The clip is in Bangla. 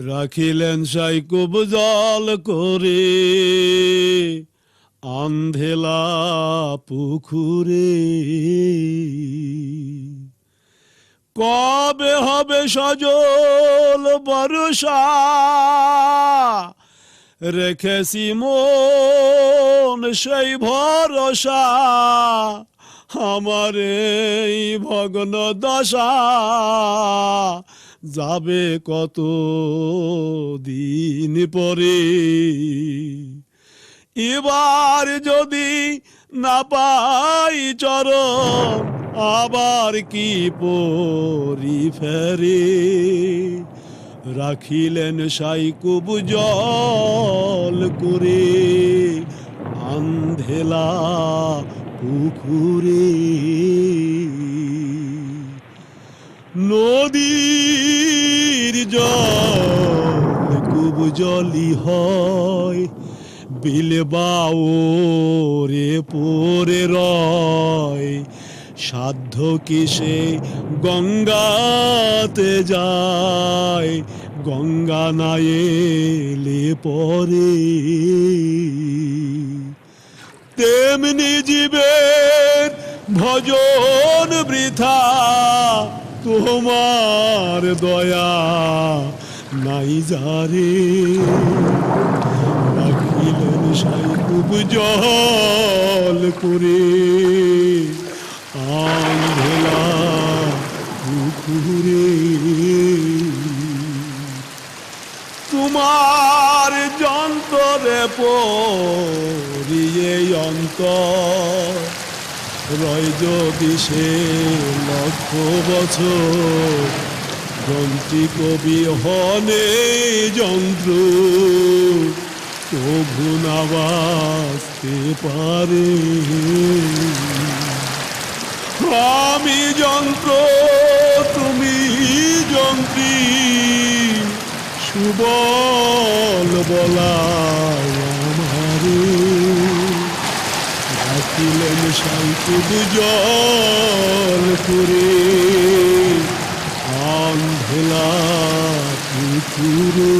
রাখিলেন সাইকুব জল করে আন্ধেলা পুকুরে। কবে হবে সজল বর্ষা, রেখেছি মন সেই ভরসা। আমার এই ভগ্ন দশা যাবে কত দিন পরে। এবার যদি না পাই চরণ, আবার কি পরি ফেরে। রাখিলেন সাইকুব জল করে আন্ধেলা পুকুরে। নদীর জল কুব জলই হয়, বিলে বাওরে পরে রয়। সাধ্য কিসে গঙ্গাতে যায়, গঙ্গা না এলে পরে। তেমনি জীবের ভজন বৃথা, তোমার দয়া নাই যারে। রাখিলেন সাইকুব জল করে আন্ধেলা পুকুরে। তোমার যন্ত্রে পড়িয়ে অন্তর, রয় যদি সে লক্ষ বছর। যন্ত্রী কবি হনে যন্ত্র, তবু না বাঁচতে পারে। আমি যন্ত্র তুমি যন্ত্রী, সুবল বলায় আমারে। রাখিলেন সাইকুব জল করে আন্ধেলা পুকুরে।